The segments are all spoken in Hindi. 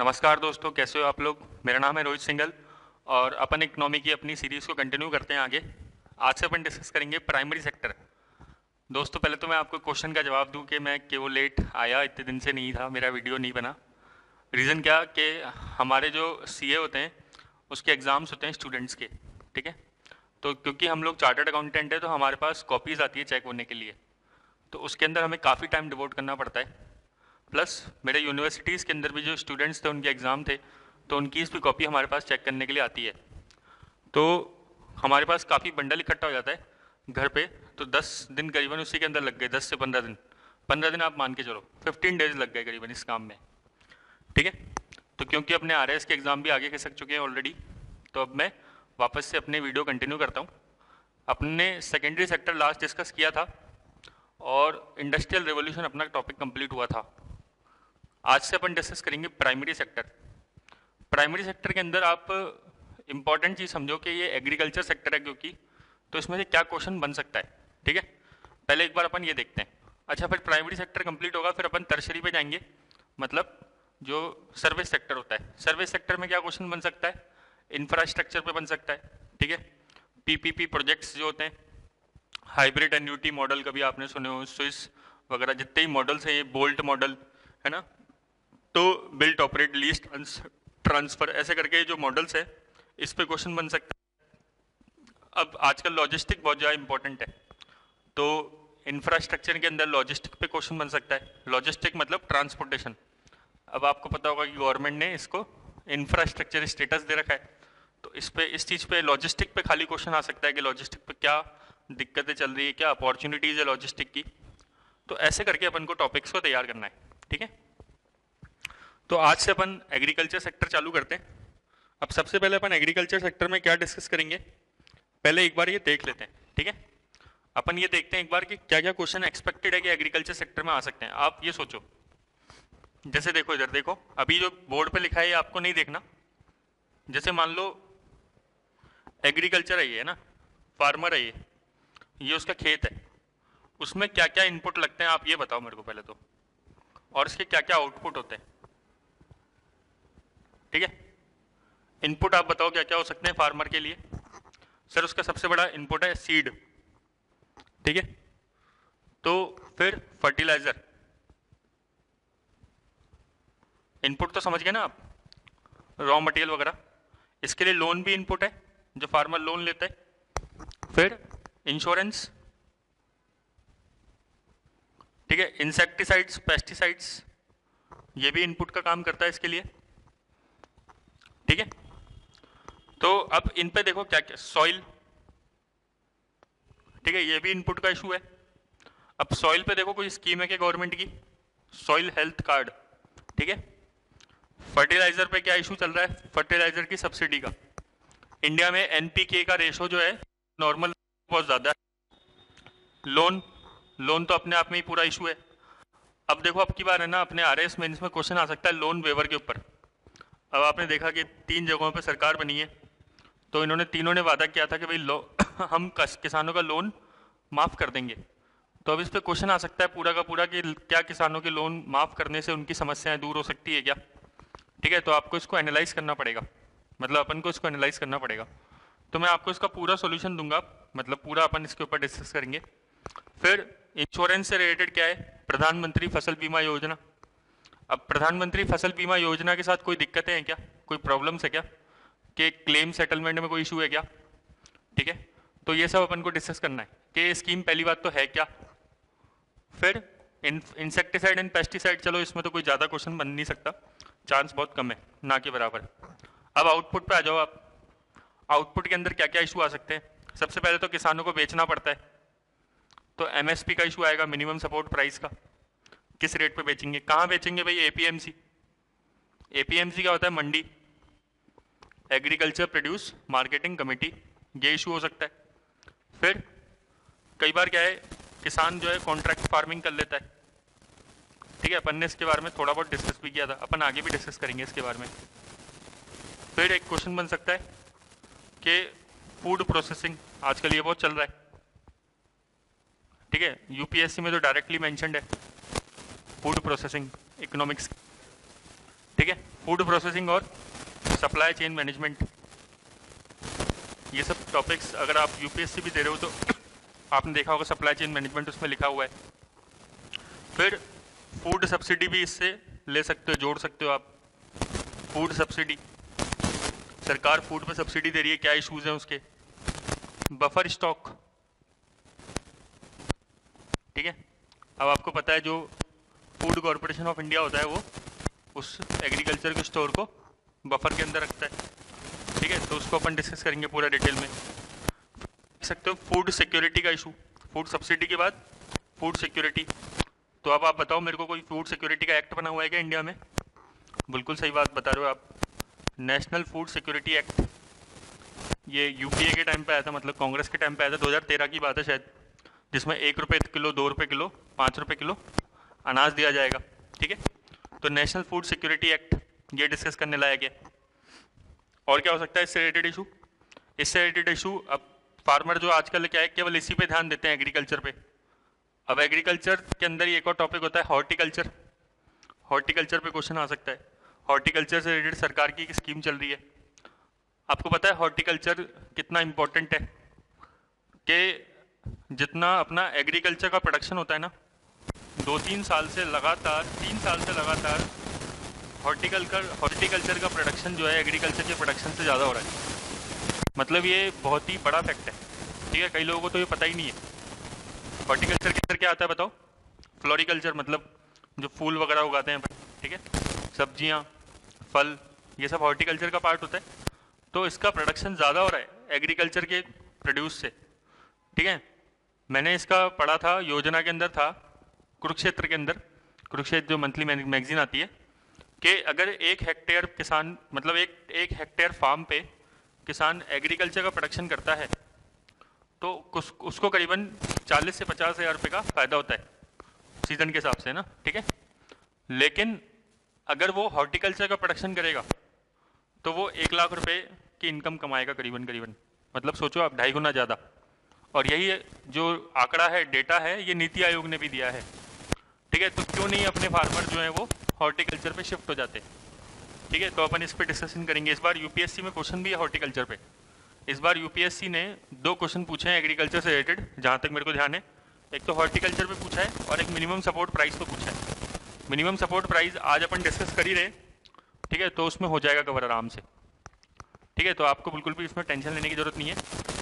नमस्कार दोस्तों, कैसे हो आप लोग। मेरा नाम है रोहित सिंघल और अपन इकोनॉमी की अपनी सीरीज़ को कंटिन्यू करते हैं आगे। आज से अपन डिस्कस करेंगे प्राइमरी सेक्टर। दोस्तों पहले तो मैं आपको क्वेश्चन का जवाब दूं कि मैं क्यों लेट आया, इतने दिन से नहीं था, मेरा वीडियो नहीं बना। रीज़न क्या कि हमारे जो सीए होते हैं उसके एग्ज़ाम्स होते हैं स्टूडेंट्स के, ठीक है। तो क्योंकि हम लोग चार्टर्ड अकाउंटेंट है तो हमारे पास कॉपीज़ आती है चेक होने के लिए, तो उसके अंदर हमें काफ़ी टाइम डिवोट करना पड़ता है। प्लस मेरे यूनिवर्सिटीज़ के अंदर भी जो स्टूडेंट्स थे उनके एग्ज़ाम थे, तो उनकी भी कॉपी हमारे पास चेक करने के लिए आती है। तो हमारे पास काफ़ी बंडल इकट्ठा हो जाता है घर पे। तो 10 दिन करीबन उसी के अंदर लग गए, 10 से 15 दिन। 15 दिन आप मान के चलो, 15 डेज लग गए करीबन इस काम में, ठीक है। तो क्योंकि अपने आरएएस के एग्ज़ाम भी आगे खिसक चुके हैं ऑलरेडी, तो अब मैं वापस से अपने वीडियो कंटिन्यू करता हूँ। अपने सेकेंडरी सेक्टर लास्ट डिस्कस किया था और इंडस्ट्रियल रेवोल्यूशन अपना टॉपिक कंप्लीट हुआ था। आज से अपन डिस्कस करेंगे प्राइमरी सेक्टर। प्राइमरी सेक्टर के अंदर आप इंपॉर्टेंट चीज़ समझो कि ये एग्रीकल्चर सेक्टर है, क्योंकि तो इसमें से क्या क्वेश्चन बन सकता है, ठीक है। पहले एक बार अपन ये देखते हैं। अच्छा, फिर प्राइमरी सेक्टर कंप्लीट होगा, फिर अपन टर्शरी पे जाएंगे, मतलब जो सर्विस सेक्टर होता है। सर्विस सेक्टर में क्या क्वेश्चन बन सकता है, इंफ्रास्ट्रक्चर पे बन सकता है, ठीक है। पीपीपी प्रोजेक्ट्स जो होते हैं, हाइब्रिड एन्यूटी मॉडल कभी आपने सुने हो, स्विस वगैरह जितने ही मॉडल्स हैं, ये बोल्ट मॉडल है ना, तो बिल्ट ऑपरेट लीस्ट ट्रांसफर, ऐसे करके जो मॉडल्स है इस पे क्वेश्चन बन सकता है। अब आजकल लॉजिस्टिक बहुत ज़्यादा इंपॉर्टेंट है, तो इंफ्रास्ट्रक्चर के अंदर लॉजिस्टिक पे क्वेश्चन बन सकता है। लॉजिस्टिक मतलब ट्रांसपोर्टेशन। अब आपको पता होगा कि गवर्नमेंट ने इसको इंफ्रास्ट्रक्चर स्टेटस दे रखा है, तो इस पे इस चीज़ पे लॉजिस्टिक पे खाली क्वेश्चन आ सकता है कि लॉजिस्टिक पे क्या दिक्कतें चल रही है, क्या अपॉर्चुनिटीज़ है लॉजिस्टिक की। तो ऐसे करके अपन को टॉपिक्स को तैयार करना है, ठीक है। तो आज से अपन एग्रीकल्चर सेक्टर चालू करते हैं। अब सबसे पहले अपन एग्रीकल्चर सेक्टर में क्या डिस्कस करेंगे, पहले एक बार ये देख लेते हैं, ठीक है। अपन ये देखते हैं एक बार कि क्या क्या क्वेश्चन एक्सपेक्टेड है कि एग्रीकल्चर सेक्टर में आ सकते हैं। आप ये सोचो, जैसे देखो इधर देखो, अभी जो बोर्ड पे लिखा है ये आपको नहीं देखना। जैसे मान लो एग्रीकल्चर है ये ना, फार्मर है ये उसका खेत है, उसमें क्या क्या इनपुट लगते हैं आप ये बताओ मेरे को पहले तो, और इसके क्या क्या आउटपुट होते हैं, ठीक है। इनपुट आप बताओ क्या क्या हो सकते हैं फार्मर के लिए। सर उसका सबसे बड़ा इनपुट है सीड, ठीक है। तो फिर फर्टिलाइजर, इनपुट तो समझ गए ना आप, रॉ मटेरियल वगैरह। इसके लिए लोन भी इनपुट है, जो फार्मर लोन लेता है। फिर इंश्योरेंस, ठीक है। इंसेक्टिसाइड्स, पेस्टिसाइड्स, ये भी इनपुट का काम करता है इसके लिए, ठीक है। तो अब इन पे देखो क्या क्या, सॉइल, ठीक है, ये भी इनपुट का इशू है। अब सॉइल पे देखो कोई स्कीम है क्या गवर्नमेंट की, सॉइल हेल्थ कार्ड, ठीक है। फर्टिलाइजर पे क्या इशू चल रहा है, फर्टिलाइजर की सब्सिडी का। इंडिया में एनपीके का रेशो जो है नॉर्मल बहुत ज्यादा है। लोन, लोन तो अपने आप में ही पूरा इशू है। अब देखो अब की बार है ना अपने आरएएस मेंस में क्वेश्चन आ सकता है लोन वेवर के ऊपर। अब आपने देखा कि 3 जगहों पे सरकार बनी है, तो इन्होंने तीनों ने वादा किया था कि भाई लो हम किसानों का लोन माफ़ कर देंगे। तो अब इस पे क्वेश्चन आ सकता है पूरा का पूरा कि क्या किसानों के लोन माफ़ करने से उनकी समस्याएं दूर हो सकती है क्या, ठीक है। तो आपको इसको एनालाइज करना पड़ेगा, मतलब अपन को इसको एनालाइज करना पड़ेगा। तो मैं आपको इसका पूरा सॉल्यूशन दूंगा, मतलब पूरा अपन इसके ऊपर डिस्कस करेंगे। फिर इंश्योरेंस से रिलेटेड क्या है, प्रधानमंत्री फसल बीमा योजना। अब प्रधानमंत्री फसल बीमा योजना के साथ कोई दिक्कतें हैं क्या, कोई प्रॉब्लम्स है क्या, कि क्लेम सेटलमेंट में कोई इशू है क्या, ठीक है। तो ये सब अपन को डिस्कस करना है कि ये स्कीम पहली बात तो है क्या। फिर इंसेक्टिसाइड एंड पेस्टिसाइड, चलो इसमें तो कोई ज़्यादा क्वेश्चन बन नहीं सकता, चांस बहुत कम है, ना के बराबर। अब आउटपुट पे आ जाओ आप। आउटपुट के अंदर क्या क्या इशू आ सकते हैं। सबसे पहले तो किसानों को बेचना पड़ता है, तो एमएसपी का इशू आएगा, मिनिमम सपोर्ट प्राइस का। किस रेट पे बेचेंगे, कहाँ बेचेंगे भाई, एपीएमसी। एपीएमसी क्या होता है, मंडी, एग्रीकल्चर प्रोड्यूस मार्केटिंग कमेटी, ये इशू हो सकता है। फिर कई बार क्या है, किसान जो है कॉन्ट्रैक्ट फार्मिंग कर लेता है, ठीक है। अपन ने इसके बारे में थोड़ा बहुत डिस्कस भी किया था, अपन आगे भी डिस्कस करेंगे इसके बारे में। फिर एक क्वेश्चन बन सकता है कि फूड प्रोसेसिंग, आजकल ये बहुत चल रहा है, ठीक है। यूपीएससी में तो डायरेक्टली मेंशन्ड है फूड प्रोसेसिंग इकोनॉमिक्स, ठीक ठीक है। फूड प्रोसेसिंग और सप्लाई चेन मैनेजमेंट, ये सब टॉपिक्स अगर आप यूपीएससी भी दे रहे हो तो आपने देखा होगा सप्लाई चेन मैनेजमेंट उसमें लिखा हुआ है। फिर फूड सब्सिडी भी इससे ले सकते हो, जोड़ सकते हो आप। फूड सब्सिडी, सरकार फूड पे सब्सिडी दे रही है, क्या इश्यूज हैं उसके। बफर स्टॉक, ठीक है। अब आपको पता है जो फूड कॉरपोरेशन ऑफ इंडिया होता है वो उस एग्रीकल्चर के स्टोर को बफर के अंदर रखता है, ठीक है। तो उसको अपन डिस्कस करेंगे पूरा डिटेल में। देख सकते हो फूड सिक्योरिटी का इशू, फूड सब्सिडी के बाद फूड सिक्योरिटी। तो अब आप बताओ मेरे को, कोई फूड सिक्योरिटी का एक्ट बना हुआ है क्या इंडिया में? बिल्कुल सही बात बता रहे हो आप, नेशनल फूड सिक्योरिटी एक्ट। ये यूपीए के टाइम पे आया था, मतलब कांग्रेस के टाइम पे आया था, 2013 की बात है शायद, जिसमें 1 रुपये किलो, 2 रुपये किलो, 5 रुपये किलो अनाज दिया जाएगा, ठीक है। तो नेशनल फूड सिक्योरिटी एक्ट ये डिस्कस करने लायक है। और क्या हो सकता है इससे रिलेटेड इशू? इससे रिलेटेड इशू, अब फार्मर जो आजकल क्या है केवल इसी पे ध्यान देते हैं, एग्रीकल्चर पे। अब एग्रीकल्चर के अंदर ही एक और टॉपिक होता है हॉर्टिकल्चर। हॉर्टिकल्चर पे क्वेश्चन आ सकता है। हॉर्टिकल्चर से रिलेटेड सरकार की एक स्कीम चल रही है। आपको पता है हॉर्टिकल्चर कितना इंपॉर्टेंट है, कि जितना अपना एग्रीकल्चर का प्रोडक्शन होता है ना, 2-3 साल से लगातार, 3 साल से लगातार हॉर्टिकल्चर का प्रोडक्शन जो है एग्रीकल्चर के प्रोडक्शन से ज़्यादा हो रहा है। मतलब ये बहुत ही बड़ा फैक्ट है, ठीक है। कई लोगों को तो ये पता ही नहीं है। हॉर्टिकल्चर के अंदर क्या आता है बताओ? फ्लोरिकल्चर, मतलब जो फूल वगैरह उगाते हैं, ठीक है, सब्जियां, फल, ये सब हॉर्टिकल्चर का पार्ट होता है। तो इसका प्रोडक्शन ज़्यादा हो रहा है एग्रीकल्चर के प्रोड्यूस से, ठीक है। मैंने इसका पढ़ा था, योजना के अंदर था, कुरुक्षेत्र के अंदर, कुरुक्षेत्र जो मंथली मैगजीन आती है, कि अगर 1 हेक्टेयर किसान, मतलब एक हेक्टेयर फार्म पे किसान एग्रीकल्चर का प्रोडक्शन करता है तो उसको करीबन 40 से 50 हज़ार रुपये का फ़ायदा होता है सीजन के हिसाब से ना, ठीक है। लेकिन अगर वो हॉर्टिकल्चर का प्रोडक्शन करेगा तो वो 1 लाख रुपए की इनकम कमाएगा करीबन। मतलब सोचो आप, 2.5 गुना ज़्यादा। और यही जो आंकड़ा है, डेटा है, ये नीति आयोग ने भी दिया है, ठीक है। तो क्यों नहीं अपने फार्मर जो है वो हॉर्टिकल्चर पे शिफ्ट हो जाते, ठीक है। तो अपन इस पे डिस्कशन करेंगे। इस बार यूपीएससी में क्वेश्चन भी है हॉर्टिकल्चर पे। इस बार यूपीएससी ने 2 क्वेश्चन पूछे हैं एग्रीकल्चर से रिलेटेड, जहाँ तक मेरे को ध्यान है। एक तो हॉर्टिकल्चर पे पूछा है और एक मिनिमम सपोर्ट प्राइस पे पूछा है। मिनिमम सपोर्ट प्राइस आज अपन डिस्कस कर ही रहे, ठीक है, तो उसमें हो जाएगा कवर आराम से, ठीक है। तो आपको बिल्कुल भी इसमें टेंशन लेने की जरूरत नहीं है।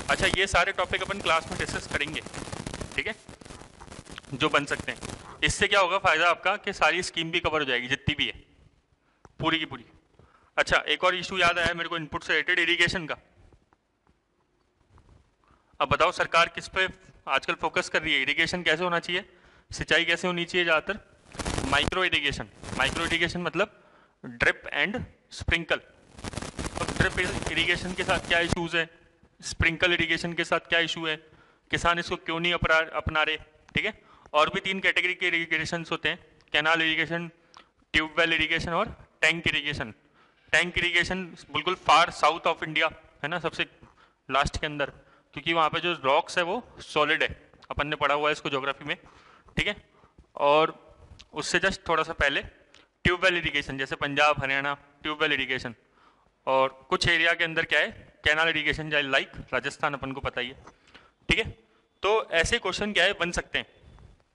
अच्छा, ये सारे टॉपिक अपन क्लास में डिस्कस करेंगे, ठीक है, जो बन सकते हैं। इससे क्या होगा फायदा आपका, कि सारी स्कीम भी कवर हो जाएगी जितनी भी है, पूरी की पूरी। अच्छा, एक और इशू याद आया मेरे को इनपुट से रिलेटेड, इरिगेशन का। अब बताओ सरकार किस पे आजकल फोकस कर रही है? इरिगेशन कैसे होना चाहिए, सिंचाई कैसे होनी चाहिए ज़्यादातर? Micro irrigation. माइक्रो इरिगेशन मतलब ड्रिप एंड स्प्रिंकल। अब ड्रिप इरिगेशन के साथ क्या इशूज़ है, स्प्रिंकल इरिगेशन के साथ क्या इशू है, किसान इसको क्यों नहीं अपना रहे, ठीक है। और भी 3 कैटेगरी के इरिगेशन होते हैं, कैनाल इरिगेशन, ट्यूबवेल इरिगेशन और टैंक इरिगेशन। टैंक इरिगेशन बिल्कुल फार साउथ ऑफ इंडिया है ना, सबसे लास्ट के अंदर, क्योंकि वहाँ पे जो रॉक्स है वो सॉलिड है, अपन ने पढ़ा हुआ है इसको ज्योग्राफी में, ठीक है। और उससे जस्ट थोड़ा सा पहले ट्यूबवेल इरिगेशन, जैसे पंजाब हरियाणा ट्यूबवेल इरिगेशन। और कुछ एरिया के अंदर क्या है, कैनाल इरिगेशन, लाइक राजस्थान, अपन को पता ही है, ठीक है। तो ऐसे क्वेश्चन क्या है बन सकते हैं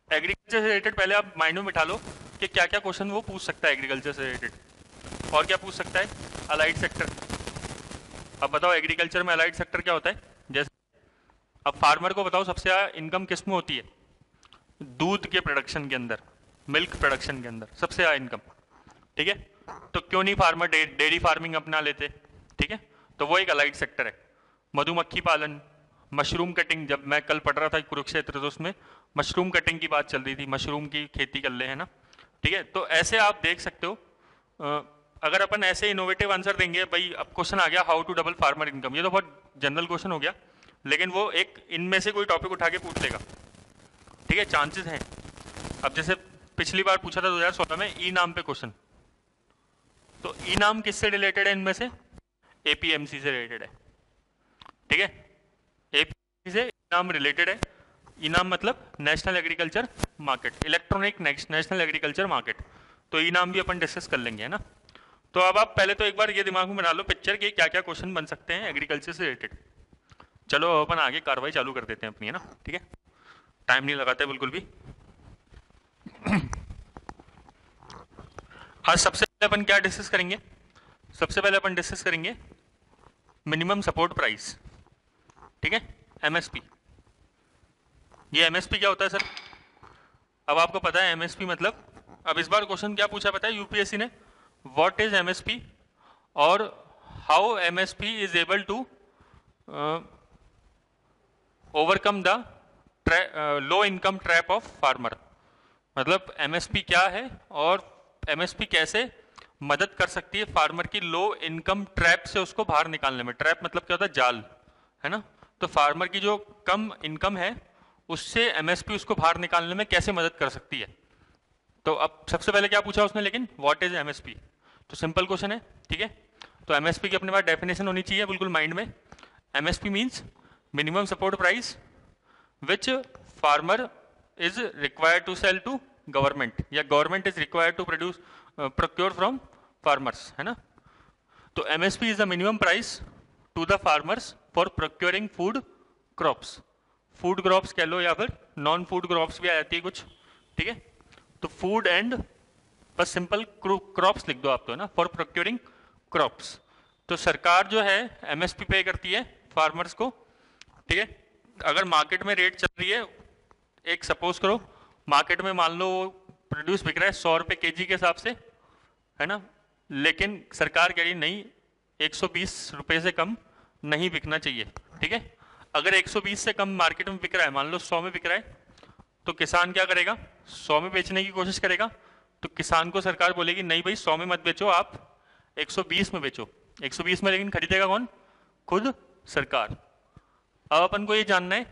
एग्रीकल्चर से रिलेटेड। पहले आप माइंड में बिठा लो कि क्या क्या क्वेश्चन वो पूछ सकता है एग्रीकल्चर से रिलेटेड। और क्या पूछ सकता है, अलाइड सेक्टर। अब बताओ एग्रीकल्चर में अलाइड सेक्टर क्या होता है? जैसे अब फार्मर को बताओ सबसे ज़्यादा इनकम किस में होती है? दूध के प्रोडक्शन के अंदर, मिल्क प्रोडक्शन के अंदर सबसे ज़्यादा इनकम, ठीक है। तो क्यों नहीं फार्मर डेयरी फार्मिंग अपना लेते, ठीक है। तो वो एक अलाइड सेक्टर है। मधुमक्खी पालन, मशरूम कटिंग, जब मैं कल पढ़ रहा था कुरुक्षेत्र तो उसमें मशरूम कटिंग की बात चल रही थी, मशरूम की खेती कर ले, है ना, ठीक है। तो ऐसे आप देख सकते हो। अगर अपन ऐसे इनोवेटिव आंसर देंगे, भाई अब क्वेश्चन आ गया how to double farmer income, ये तो बहुत जनरल क्वेश्चन हो गया, लेकिन वो एक इनमें से कोई टॉपिक उठा के पूछ लेगा, ठीक है, चांसेस हैं। अब जैसे पिछली बार पूछा था 2016 में ई नाम पे क्वेश्चन, तो ई नाम किससे रिलेटेड है? इनमें से एपीएमसी से रिलेटेड है, ठीक है। एपीएमसी से नाम रिलेटेड है। इनाम मतलब national agriculture market, electronic national agriculture market. तो इनाम भी अपन डिस्कस कर लेंगे, है ना। तो अब आप पहले तो एक बार ये दिमाग में बना लो पिक्चर कि क्या क्या क्वेश्चन बन सकते हैं एग्रीकल्चर से रिलेटेड। चलो अपन आगे कार्रवाई चालू कर देते हैं अपनी, है ना, ठीक है, टाइम नहीं लगाते बिल्कुल भी। आज सबसे पहले अपन क्या डिस्कस करेंगे? सबसे पहले अपन डिस्कस करेंगे मिनिमम सपोर्ट प्राइस, ठीक है, एमएसपी। ये एमएसपी क्या होता है सर? अब आपको पता है एमएसपी मतलब, अब इस बार क्वेश्चन क्या पूछा पता है यूपीएससी ने, व्हाट इज एमएसपी और how MSP is able to overcome the low income trap of farmer. मतलब एमएसपी क्या है और एमएसपी कैसे मदद कर सकती है फार्मर की लो इनकम ट्रैप से उसको बाहर निकालने में। ट्रैप मतलब क्या होता है? जाल, है ना। तो फार्मर की जो कम इनकम है उससे एमएसपी उसको बाहर निकालने में कैसे मदद कर सकती है। तो अब सबसे पहले क्या पूछा उसने, लेकिन व्हाट इज एमएसपी? तो सिंपल क्वेश्चन है, ठीक है। तो एमएसपी की अपने पास डेफिनेशन होनी चाहिए बिल्कुल माइंड में। MSP means minimum support price which farmer is required to sell to government, या government is required to produce procure from farmers, है ना। तो MSP is the minimum price to the farmers for procuring food crops. Food crops कह लो या फिर नॉन फूड क्रॉप्स भी आ जाती है कुछ, ठीक है। तो फूड एंड बस सिंपल क्रॉप्स लिख दो आप, तो है ना, फॉर प्रोक्योरिंग क्रॉप्स। तो सरकार जो है एमएसपी पे करती है फार्मर्स को, ठीक है। अगर मार्केट में रेट चल रही है, एक सपोज करो मार्केट में मान लो प्रोड्यूस बिक रहा है 100 रुपये केजी के हिसाब से, है ना, लेकिन सरकार कह रही नहीं 120 रुपये से कम नहीं बिकना चाहिए, ठीक है। अगर 120 से कम मार्केट में बिक रहा है, मान लो 100 में बिक रहा है, तो किसान क्या करेगा? 100 में बेचने की कोशिश करेगा। तो किसान को सरकार बोलेगी नहीं भाई 100 में मत बेचो, आप 120 में बेचो। 120 में लेकिन खरीदेगा कौन? खुद सरकार। अब अपन को ये जानना है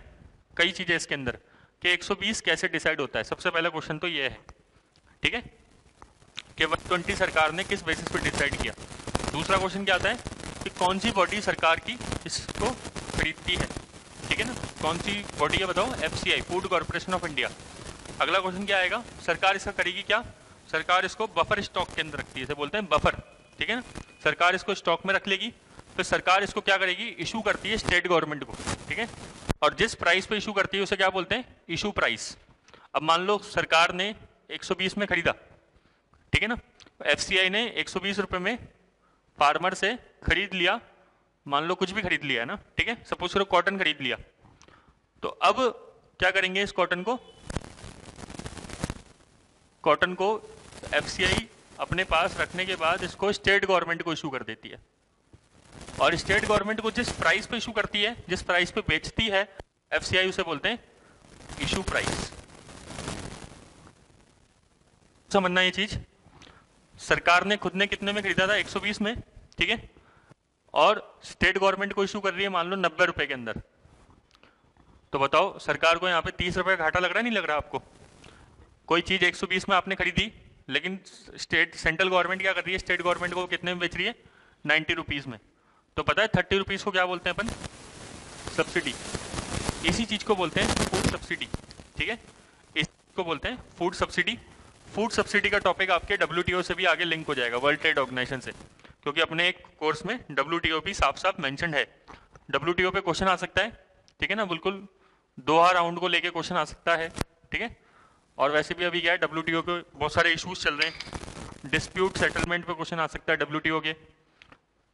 कई चीजें इसके अंदर कि 120 कैसे डिसाइड होता है। सबसे पहला क्वेश्चन तो ये है, ठीक है, कि 120 सरकार ने किस बेसिस पे डिसाइड किया। दूसरा क्वेश्चन क्या आता है कि कौन सी बॉडी सरकार की इसको खरीदती है, ठीक है ना, कौन सी बॉडी है बताओ? FCI, food corporation of India. अगला क्वेश्चन क्या आएगा? सरकार इसका करेगी क्या? सरकार इसको बफर स्टॉक के अंदर रखती है, इसे बोलते हैं बफर, ठीक है ना। सरकार इसको स्टॉक में रख लेगी, फिर सरकार इसको क्या करेगी? इशू करती है स्टेट गवर्नमेंट को, ठीक है। और जिस प्राइस पे इशू करती है उसे क्या बोलते हैं? Issue price. अब मान लो सरकार ने 120 में खरीदा, ठीक है ना, एफसीआई ने 120 रुपए में फार्मर से खरीद लिया, मान लो कुछ भी खरीद लिया है ना, ठीक है, सपोज करो कॉटन खरीद लिया। तो अब क्या करेंगे इस कॉटन को? कॉटन को एफसीआई अपने पास रखने के बाद इसको स्टेट गवर्नमेंट को इशू कर देती है, और स्टेट गवर्नमेंट को जिस प्राइस पे इशू करती है, जिस प्राइस पे बेचती है एफसीआई, उसे बोलते हैं इशू प्राइस। समझना ये चीज, सरकार ने खुद ने कितने में खरीदा था? 120 में, ठीक है, और स्टेट गवर्नमेंट को इशू कर रही है मान लो 90 रुपए के अंदर। तो बताओ सरकार को यहाँ पे 30 रुपए का घाटा लग रहा है, नहीं लग रहा आपको? कोई चीज 120 में आपने खरीदी, लेकिन सेंट्रल गवर्नमेंट क्या कर रही है? स्टेट गवर्नमेंट को कितने में बेच रही है? 90 रुपीज में। तो पता है 30 रुपीज को क्या बोलते हैं अपन? सब्सिडी। इसी चीज को बोलते हैं फूड सब्सिडी, ठीक है, इसको बोलते हैं फूड सब्सिडी। फूड सब्सिडी का टॉपिक आपके डब्ल्यूटीओ से भी आगे लिंक हो जाएगा, वर्ल्ड ट्रेड ऑर्गेनाइजेशन से, क्योंकि अपने एक कोर्स में डब्ल्यूटीओ भी साफ साफ मेंशन है। डब्ल्यूटीओ पे क्वेश्चन आ सकता है, ठीक है ना, बिल्कुल दोहा राउंड को लेके क्वेश्चन आ सकता है, ठीक है। और वैसे भी अभी क्या है, डब्ल्यूटीओ पे बहुत सारे इश्यूज चल रहे हैं, डिस्प्यूट सेटलमेंट पे क्वेश्चन आ सकता है डब्ल्यूटीओ के,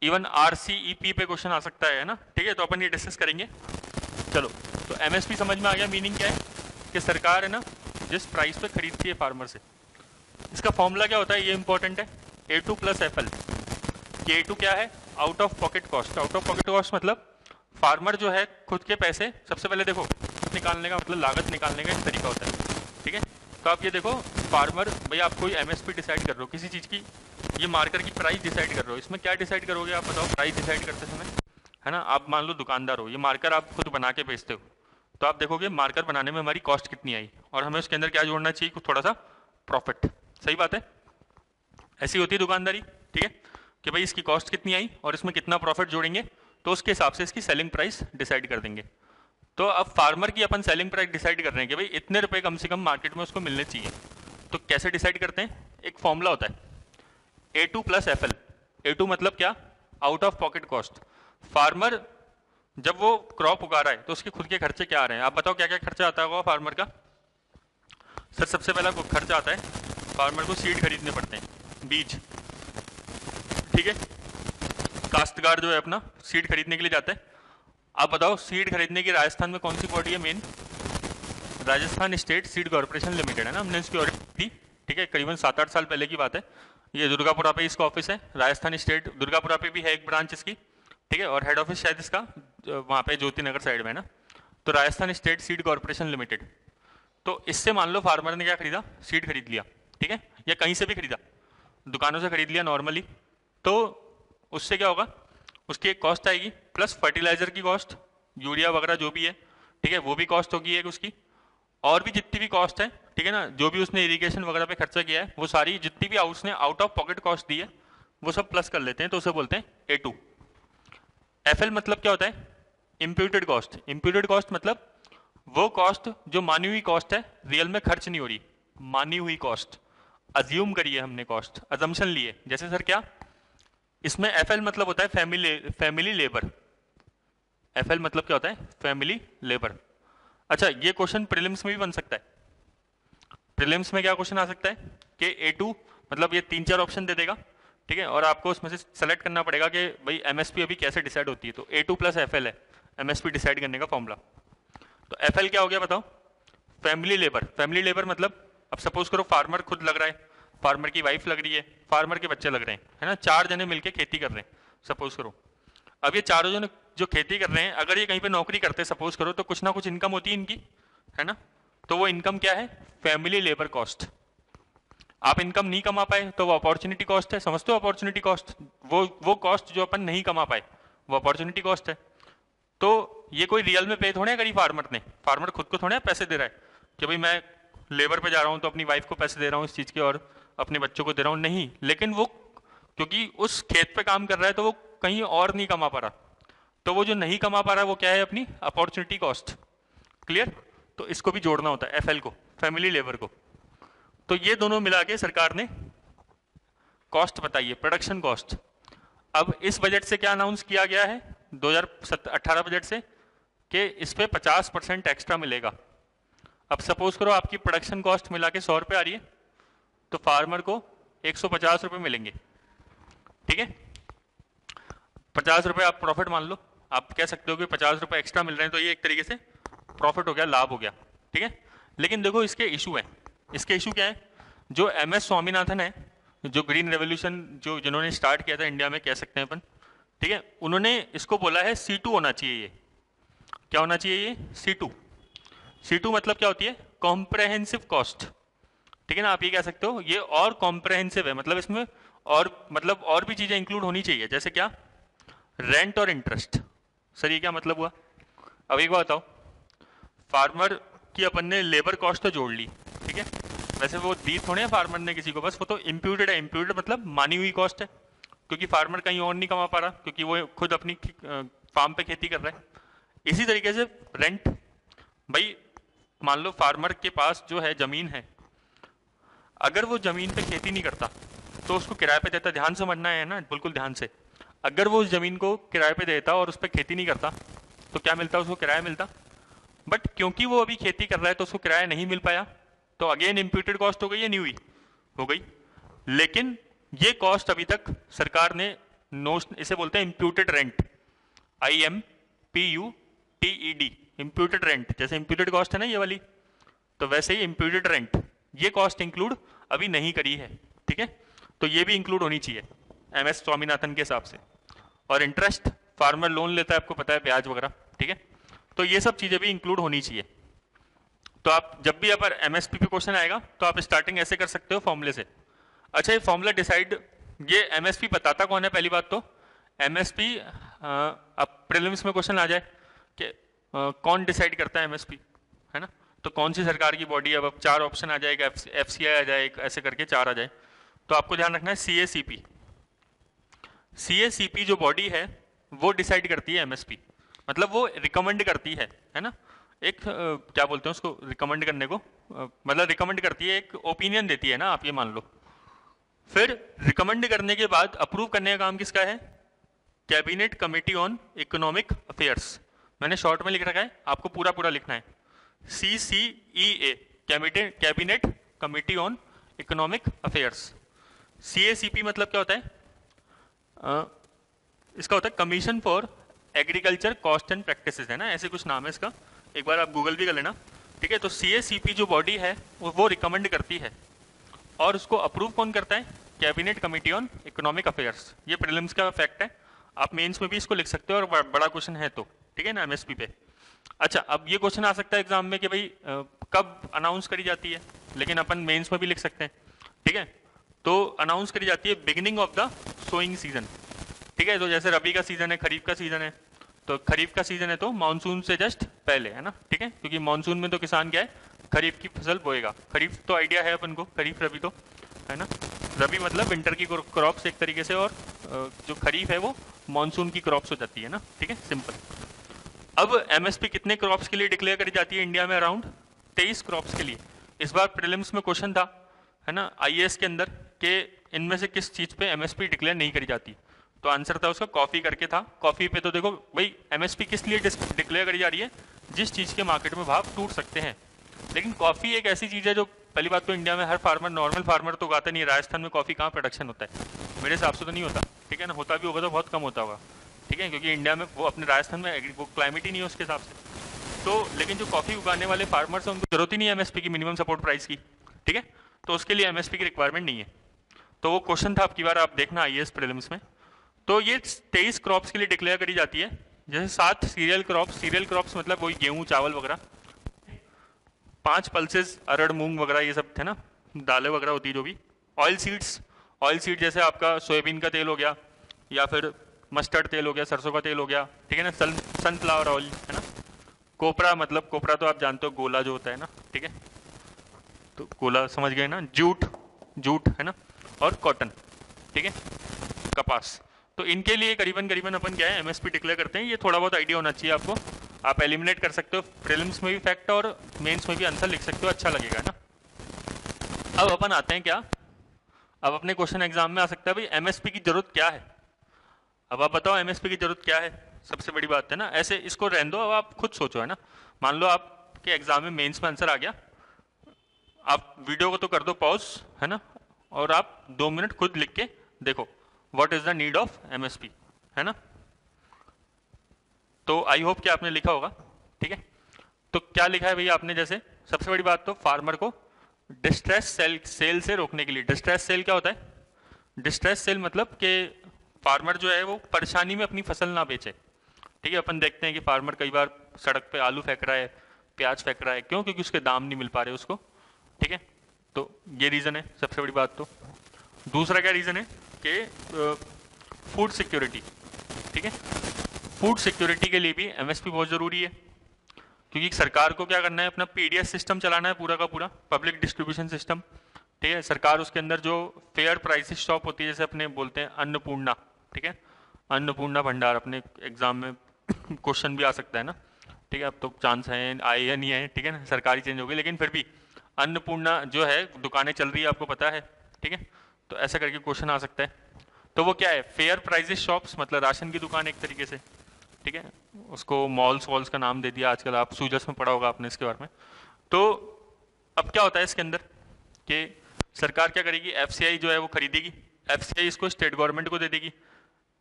इवन आरसीईपी पे क्वेश्चन आ सकता है ना, ठीक है। तो अपन ये डिस्कस करेंगे। चलो, तो एमएसपी समझ में आ गया, मीनिंग क्या है कि सरकार है ना जिस प्राइस पे खरीदती है फार्मर से। इसका फॉर्मूला क्या होता है, ये इंपॉर्टेंट है, A2 प्लस FL। ये A2 क्या है? Out of pocket cost. Out of pocket cost मतलब फार्मर जो है खुद के पैसे, सबसे पहले देखो निकालने का मतलब लागत निकालने का एक तरीका होता है, ठीक है। तो आप ये देखो, फार्मर भाई आप कोई एमएसपी डिसाइड कर रहे हो किसी चीज़ की, ये मार्कर की प्राइस डिसाइड कर रहे हो, इसमें क्या डिसाइड करोगे आप बताओ? प्राइस डिसाइड करते समय, है ना। आप मान लो दुकानदार हो, ये मार्कर आप खुद बना के बेचते हो, तो आप देखोगे मार्कर बनाने में हमारी कॉस्ट कितनी आई, और हमें उसके अंदर क्या जोड़ना चाहिए? कुछ थोड़ा सा प्रॉफिट। सही बात है, ऐसी होती है दुकानदारी, ठीक है, कि भाई इसकी कॉस्ट कितनी आई और इसमें कितना प्रॉफिट जोड़ेंगे, तो उसके हिसाब से इसकी सेलिंग प्राइस डिसाइड कर देंगे। तो अब फार्मर की अपन सेलिंग प्राइस डिसाइड कर रहे हैं कि भाई इतने रुपए कम से कम मार्केट में उसको मिलने चाहिए। तो कैसे डिसाइड करते हैं? एक फॉर्मूला होता है A2 प्लस FL। A2 मतलब क्या, out of pocket cost. Farmer जब वो क्रॉप उगा रहा है तो उसके खुद के खर्चे क्या आ रहे हैं, आप बताओ क्या क्या खर्चा आता होगा फार्मर का। सर सबसे पहला खर्चा आता है फार्मर को सीड खरीदने पड़ते हैं, बीज, ठीक है। काश्तकार जो है अपना सीड खरीदने के लिए जाता है। आप बताओ सीड खरीदने की राजस्थान में कौन सी बॉडी है main, Rajasthan state seed corporation limited है ना, हमने इसकी ऑडिट की, ठीक है, करीबन 7-8 साल पहले की बात है। ये दुर्गापुरा पे इसका ऑफिस है, राजस्थान स्टेट दुर्गापुरा पे भी है एक ब्रांच इसकी, ठीक है, और हेड ऑफिस शायद इसका वहाँ पे ज्योति नगर साइड में है ना। तो Rajasthan state seed corporation limited, तो इससे मान लो फार्मर ने क्या खरीदा, सीड खरीद लिया, ठीक है, या कहीं से भी खरीदा, दुकानों से खरीद लिया नॉर्मली, तो उससे क्या होगा, उसकी एक कॉस्ट आएगी प्लस फर्टिलाइजर की कॉस्ट, यूरिया वगैरह जो भी है, ठीक है, वो भी कॉस्ट होगी एक उसकी, और भी जितनी भी कॉस्ट है, ठीक है ना, जो भी उसने इरिगेशन वगैरह पे खर्चा किया है वो सारी जितनी भी उसने आउट ऑफ पॉकेट कॉस्ट दी है वो सब प्लस कर लेते हैं, तो उसे बोलते हैं A2। FL मतलब क्या होता है, इम्प्यूटेड कॉस्ट। इम्प्यूटेड कॉस्ट मतलब वो कॉस्ट जो मानी हुई कॉस्ट है, रियल में खर्च नहीं हो रही, मानी हुई कॉस्ट, अज्यूम करिए हमने कॉस्ट, अजम्पशन लिए, जैसे सर क्या, इसमें FL मतलब होता है फैमिली लेबर। FL मतलब क्या होता है, फैमिली लेबर। अच्छा ये क्वेश्चन प्रीलिम्स में भी बन सकता है। प्रीलिम्स में क्या क्वेश्चन आ सकता है कि A2 मतलब ये 3-4 ऑप्शन दे देगा, ठीक है, और आपको उसमें से सेलेक्ट करना पड़ेगा कि भाई MSP अभी कैसे डिसाइड होती है, तो A2 प्लस FL है MSP डिसाइड करने का फॉर्मूला। तो FL क्या हो गया बताओ, फैमिली लेबर। फैमिली लेबर मतलब अब सपोज करो फार्मर खुद लग रहा है, फार्मर की वाइफ लग रही है, फार्मर के बच्चे लग रहे हैं, है ना, 4 जने मिलकर खेती कर रहे हैं सपोज करो। अब ये चारों जने जो खेती कर रहे हैं अगर ये कहीं पे नौकरी करते हैं सपोज करो, तो कुछ ना कुछ इनकम होती है इनकी, है ना, तो वो इनकम क्या है, फैमिली लेबर कॉस्ट। आप इनकम नहीं कमा पाए तो वो अपॉर्चुनिटी कॉस्ट है, समझते हो अपॉर्चुनिटी कॉस्ट, वो कॉस्ट जो अपन नहीं कमा पाए वो अपॉर्चुनिटी कॉस्ट है। तो ये कोई रियल में पे थोड़े करी फार्मर ने, फार्मर खुद को थोड़े पैसे दे रहा है कि भाई मैं लेबर पे जा रहा हूँ तो अपनी वाइफ को पैसे दे रहा हूँ इस चीज़ के और अपने बच्चों को दे रहा हूँ, नहीं, लेकिन वो क्योंकि उस खेत पे काम कर रहा है तो वो कहीं और नहीं कमा पा रहा, तो वो जो नहीं कमा पा रहा है वो क्या है, अपनी अपॉर्चुनिटी कॉस्ट। क्लियर, तो इसको भी जोड़ना होता है FL को, फैमिली लेबर को। तो ये दोनों मिला के सरकार ने कॉस्ट बताई है, प्रोडक्शन कॉस्ट। अब इस बजट से क्या अनाउंस किया गया है 2018 बजट से कि इस पे 50% एक्स्ट्रा मिलेगा। अब सपोज करो आपकी प्रोडक्शन कॉस्ट मिला के 100 रुपये आ रही है, तो फार्मर को 150 रुपये मिलेंगे, ठीक है, 50 रुपये आप प्रॉफिट मान लो, आप कह सकते हो कि 50 रुपये एक्स्ट्रा मिल रहे हैं तो ये एक तरीके से प्रॉफिट हो गया, लाभ हो गया, ठीक है। लेकिन देखो इसके इशू है, इसके इशू क्या है, जो MS स्वामीनाथन है, जो ग्रीन रेवोल्यूशन जो जिन्होंने स्टार्ट किया था इंडिया में कह सकते हैं अपन, ठीक है, उन्होंने इसको बोला है C2 होना चाहिए। ये क्या होना चाहिए, ये C2 मतलब क्या होती है, कॉम्प्रहेंसिव कॉस्ट, ठीक है ना, आप ये कह सकते हो ये और कॉम्प्रहेंसिव है, मतलब इसमें और मतलब और भी चीजें इंक्लूड होनी चाहिए, जैसे क्या, रेंट और इंटरेस्ट। सर ये क्या मतलब हुआ, अब एक बात बताओ, फार्मर की अपन ने लेबर कॉस्ट तो जोड़ ली, ठीक है, वैसे वो दी थोड़े है फार्मर ने किसी को, बस वो तो इम्प्यूटेड है, इम्प्यूटेड मतलब मानी हुई कॉस्ट है, क्योंकि फार्मर कहीं और नहीं कमा पा रहा, क्योंकि वो खुद अपनी फार्म पे खेती कर रहा है। इसी तरीके से रेंट, भाई मान लो फार्मर के पास जो है जमीन है, अगर वो जमीन पे खेती नहीं करता तो उसको किराए पे देता, ध्यान से समझना है ना, बिल्कुल ध्यान से, अगर वो उस जमीन को किराए पे देता और उस पर खेती नहीं करता तो क्या मिलता, उसको किराया मिलता, बट क्योंकि वो अभी खेती कर रहा है तो उसको किराया नहीं मिल पाया, तो अगेन इम्प्यूटेड कॉस्ट हो गई या नहीं हुई, हो गई। लेकिन ये कॉस्ट अभी तक सरकार ने इसे बोलते हैं imputed rent, IMPUTED, imputed rent, जैसे इम्प्यूटेड कॉस्ट है ना ये वाली, तो वैसे ही इम्प्यूटेड रेंट ये कॉस्ट इंक्लूड अभी नहीं करी है, ठीक है, तो ये भी इंक्लूड होनी चाहिए MS स्वामीनाथन के हिसाब से। और इंटरेस्ट, फार्मर लोन लेता है आपको पता है, ब्याज वगैरह, ठीक है, तो ये सब चीजें भी इंक्लूड होनी चाहिए। तो आप जब भी अगर MSP पे क्वेश्चन आएगा तो आप स्टार्टिंग ऐसे कर सकते हो फॉर्मूले से। अच्छा ये फॉर्मूला डिसाइड, ये MSP बताता कौन है, पहली बात तो MSP अब प्रीलिम्स में क्वेश्चन आ जाए कि कौन डिसाइड करता है MSP, है ना, तो कौन सी सरकार की बॉडी, अब 4 ऑप्शन आ जाएगा, FCI आ जाए, ऐसे करके 4 आ जाए, तो आपको ध्यान रखना है CACP जो बॉडी है वो डिसाइड करती है MSP, मतलब वो रिकमेंड करती है ना, एक क्या बोलते हैं उसको, रिकमेंड करने को मतलब रिकमेंड करती है, एक ओपिनियन देती है ना, आप ये मान लो फिर रिकमेंड करने के बाद अप्रूव करने का काम किसका है? Cabinet committee on economic affairs. मैंने शॉर्ट में लिख रखा है, आपको पूरा पूरा लिखना है, CCEA, cabinet committee on economic affairs. CACP मतलब क्या होता है? इसका होता है commission for agriculture cost and practices, है ना, ऐसे कुछ नाम है इसका, एक बार आप गूगल भी कर लेना, ठीक है। तो CACP जो बॉडी है वो रिकमेंड करती है, और उसको अप्रूव कौन करता है? Cabinet committee on economic affairs. ये प्रीलिम्स का फैक्ट है, आप मेंस में भी इसको लिख सकते हो, और बड़ा क्वेश्चन है तो, ठीक है ना, MSP पे। अच्छा, अब ये क्वेश्चन आ सकता है एग्जाम में कि भाई कब अनाउंस करी जाती है, लेकिन अपन मेंस में भी लिख सकते हैं, ठीक है। तो अनाउंस करी जाती है beginning of the sowing season, ठीक है। तो जैसे रबी का सीजन है, खरीफ का सीजन है, तो खरीफ का सीजन है तो मानसून से जस्ट पहले, है ना, ठीक है, क्योंकि मानसून में तो किसान क्या है, खरीफ की फसल बोएगा। खरीफ तो आइडिया है अपन को, खरीफ रबी तो, है ना। रबी मतलब विंटर की क्रॉप्स एक तरीके से, और जो खरीफ है वो मानसून की क्रॉप्स हो जाती है ना, ठीक है, सिंपल। अब MSP कितने क्रॉप्स के लिए डिक्लेयर करी जाती है इंडिया में? अराउंड 23 क्रॉप्स के लिए। इस बार प्रीलिम्स में क्वेश्चन था, है ना, IAS के अंदर, कि इनमें से किस चीज पे MSP डिक्लेयर नहीं करी जाती। तो आंसर था उसका कॉफी करके था। कॉफी पे तो देखो भाई, MSP किस लिए डिक्लेयर करी जा रही है? जिस चीज के मार्केट में भाव टूट सकते हैं। लेकिन कॉफी एक ऐसी चीज है जो, पहली बात तो इंडिया में हर फार्मर, नॉर्मल फार्मर तो उगाता नहीं है। राजस्थान में कॉफी कहाँ प्रोडक्शन होता है? मेरे हिसाब से तो नहीं होता, ठीक है ना, होता भी होगा तो बहुत कम होता होगा, ठीक है, क्योंकि इंडिया में वो अपने राजस्थान में वो क्लाइमेट ही नहीं है उसके हिसाब से। तो लेकिन जो कॉफी उगाने वाले फार्मर्स हैं उनको जरूरत ही नहीं है MSP की, मिनिमम सपोर्ट प्राइस की, ठीक है, तो उसके लिए MSP की रिक्वायरमेंट नहीं है। तो वो क्वेश्चन था, अब की बार आप देखना IAS प्रीलिम्स में। तो ये 23 क्रॉप्स के लिए डिक्लेयर करी जाती है। जैसे 7 सीरियल क्रॉप्स मतलब वही गेहूं चावल वगैरह, 5 पल्सेस अरड़ मूंग वगैरह ये सब थे ना, दालें वगैरह होती है जो भी। ऑयल सीड जैसे आपका सोयाबीन का तेल हो गया, या फिर मस्टर्ड तेल हो गया, सरसों का तेल हो गया, ठीक है ना, सनफ्लावर ऑयल, है ना। कोपरा मतलब, कोपरा तो आप जानते हो, गोला जो होता है ना, ठीक है, तो गोला समझ गए ना। जूट है ना, और कॉटन, ठीक है, कपास। तो इनके लिए करीबन अपन क्या है MSP डिक्लेयर करते हैं। ये थोड़ा बहुत आइडिया होना चाहिए आपको, आप एलिमिनेट कर सकते हो, प्रीलिम्स में भी फैक्ट और मेंस में भी आंसर लिख सकते हो, अच्छा लगेगा ना। अब अपन आते हैं क्या, अब अपने क्वेश्चन एग्जाम में आ सकता है भाई MSP की जरूरत क्या है। अब आप बताओ MSP की जरूरत क्या है, सबसे बड़ी बात है ना। ऐसे इसको रहने दो, अब आप खुद सोचो, है ना। मान लो आपके एग्जाम में मेंस में आंसर आ गया, आप वीडियो को तो कर दो पॉज, है ना, और आप 2 मिनट खुद लिख के देखो, what is the need of MSP, है ना। तो आई होप कि आपने लिखा होगा, ठीक है। तो क्या लिखा है भैया आपने? जैसे सबसे बड़ी बात तो फार्मर को डिस्ट्रेस सेल से रोकने के लिए। डिस्ट्रेस सेल क्या होता है? डिस्ट्रेस सेल मतलब कि फार्मर जो है वो परेशानी में अपनी फसल ना बेचे, ठीक है। अपन देखते हैं कि फार्मर कई बार सड़क पे आलू फेंक रहा है, प्याज फेंक रहा है, क्यों? क्योंकि उसके दाम नहीं मिल पा रहे उसको, ठीक है। तो ये रीज़न है सबसे बड़ी बात तो। दूसरा क्या रीज़न है कि फूड सिक्योरिटी, ठीक है। फूड सिक्योरिटी के लिए भी MSP बहुत ज़रूरी है, क्योंकि सरकार को क्या करना है, अपना PDS सिस्टम चलाना है पूरा का पूरा, पब्लिक डिस्ट्रीब्यूशन सिस्टम, ठीक है। सरकार उसके अंदर जो फेयर प्राइसेस शॉप होती है, जैसे अपने बोलते हैं अन्नपूर्णा, ठीक है, अन्नपूर्णा भंडार, अपने एग्जाम में क्वेश्चन भी आ सकता है ना, ठीक है। अब तो चांस है, आए या नहीं आए, ठीक है ना, सरकारी चेंज हो गई, लेकिन फिर भी अन्नपूर्णा जो है दुकानें चल रही है, आपको पता है, ठीक है। तो ऐसा करके क्वेश्चन आ सकता है। तो वो क्या है? फेयर प्राइसेस शॉप्स, मतलब राशन की दुकान एक तरीके से, ठीक है। उसको मॉल्स वॉल्स का नाम दे दिया आजकल, आप सूजस में पढ़ा होगा आपने इसके बारे में। तो अब क्या होता है इसके अंदर कि सरकार क्या करेगी, FCI जो है वो खरीदेगी, FCI इसको स्टेट गवर्नमेंट को दे देगी,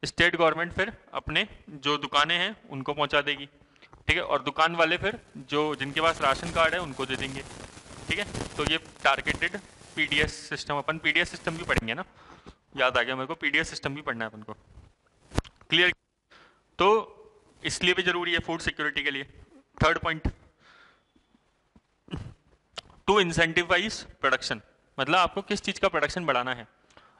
स्टेट गवर्नमेंट फिर अपने जो दुकानें हैं उनको पहुंचा देगी, ठीक है। और दुकान वाले फिर जो जिनके पास राशन कार्ड है उनको दे देंगे, ठीक है। तो ये टारगेटेड PDS सिस्टम, अपन PDS सिस्टम भी पढ़ेंगे ना, याद आ गया मेरे को, PDS सिस्टम भी पढ़ना है अपन को, क्लियर। तो इसलिए भी जरूरी है फूड सिक्योरिटी के लिए। Third point, to incentivise production, मतलब आपको किस चीज का प्रोडक्शन बढ़ाना है।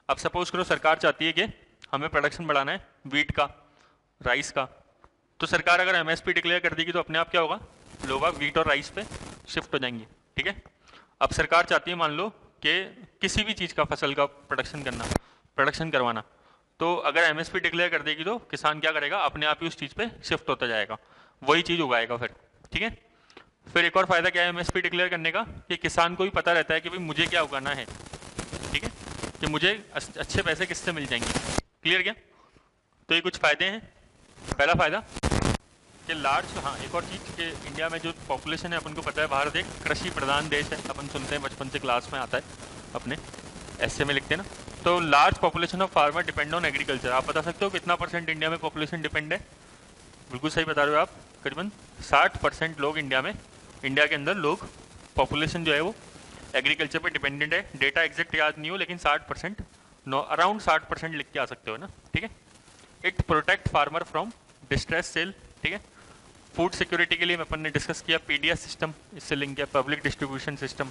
अब सपोज करो सरकार चाहती है कि हमें प्रोडक्शन बढ़ाना है वीट का, राइस का, तो सरकार अगर MSP डिक्लेयर कर देगी तो अपने आप क्या होगा, लोग वीट और राइस पे शिफ्ट हो जाएंगे, ठीक है। अब सरकार चाहती है मान लो कि किसी भी चीज़ का फसल का प्रोडक्शन करवाना, तो अगर MSP डिक्लेयर कर देगी तो किसान क्या करेगा, अपने आप ही उस चीज़ पे शिफ्ट होता जाएगा, वही चीज़ उगाएगा फिर, ठीक है। फिर एक और फायदा क्या है MSP डिक्लेयर करने का, कि किसान को भी पता रहता है कि भाई मुझे क्या उगाना है, ठीक है। कि मुझे अच्छे पैसे किससे मिल जाएंगे। क्लियर क्या? तो ये कुछ फ़ायदे हैं। पहला फ़ायदा कि लार्ज, हाँ एक और चीज़ कि इंडिया में जो पॉपुलेशन है, अपन को पता है भारत एक कृषि प्रधान देश है, अपन सुनते हैं बचपन से, क्लास में आता है अपने ऐसे में लिखते हैं ना। तो large population of farmer depend on agriculture. आप बता सकते हो कितना परसेंट इंडिया में पॉपुलेशन डिपेंड है? बिल्कुल सही बता रहे हो आप, करीबन 60% लोग इंडिया के अंदर लोग, पॉपुलेशन जो है वो एग्रीकल्चर पे डिपेंडेंट है। डेटा एग्जैक्ट याद नहीं हो, लेकिन 60%, अराउंड 60% लिख के आ सकते हो ना, ठीक है। It protect farmer from distress cell, ठीक है। फूड सिक्योरिटी के लिए अपन ने डिस्कस किया पीडीएस सिस्टम, इससे लिंक किया पब्लिक डिस्ट्रीब्यूशन सिस्टम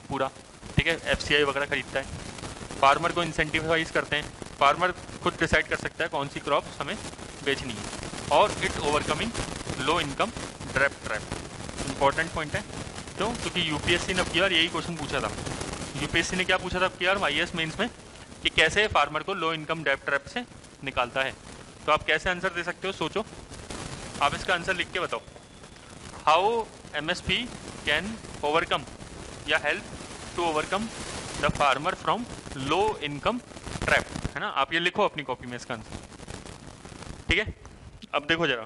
पूरा, ठीक है। एफसीआई वगैरह खरीदता है। फार्मर को इंसेंटिवाइज करते हैं, फार्मर खुद डिसाइड कर सकता है कौन सी क्रॉप्स हमें बेचनी है। और इट ओवरकमिंग लो इनकम डेब्ट ट्रैप, इंपॉर्टेंट पॉइंट है। क्यों? क्योंकि यूपीएससी ने अब की बार यही क्वेश्चन पूछा था। यूपीएससी ने क्या पूछा था अब की बार आईएएस मेंस में, कि कैसे फार्मर को लो इनकम डेब्ट ट्रैप से निकालता है। तो आप कैसे आंसर दे सकते हो, सोचो। आप इसका आंसर लिख के बताओ। हाउ एमएसपी कैन ओवरकम या help to overcome the farmer from low income trap, है ना। आप ये लिखो अपनी कॉपी में इसका आंसर, ठीक है। अब देखो जरा,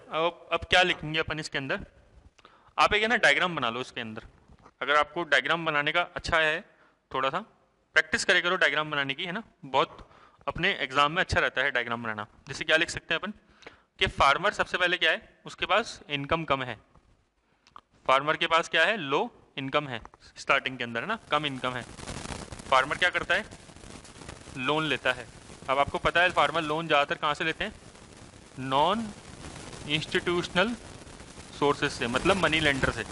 अब क्या लिखेंगे अपन इसके अंदर। आप एक है ना डायग्राम बना लो इसके अंदर। अगर आपको डायग्राम बनाने का अच्छा है, थोड़ा सा प्रैक्टिस करे करो डायग्राम बनाने की, है ना। बहुत अपने एग्जाम में अच्छा रहता है डायग्राम बनाना। जैसे क्या लिख सकते हैं अपन कि फार्मर सबसे पहले क्या है, उसके पास इनकम कम है। फार्मर के पास क्या है, लो इनकम है स्टार्टिंग के अंदर, है ना, कम इनकम है। फार्मर क्या करता है, लोन लेता है। अब आपको पता है फार्मर लोन ज़्यादातर कहाँ से लेते हैं, नॉन इंस्टीट्यूशनल सोर्सेज से, मतलब मनी लेंडर से,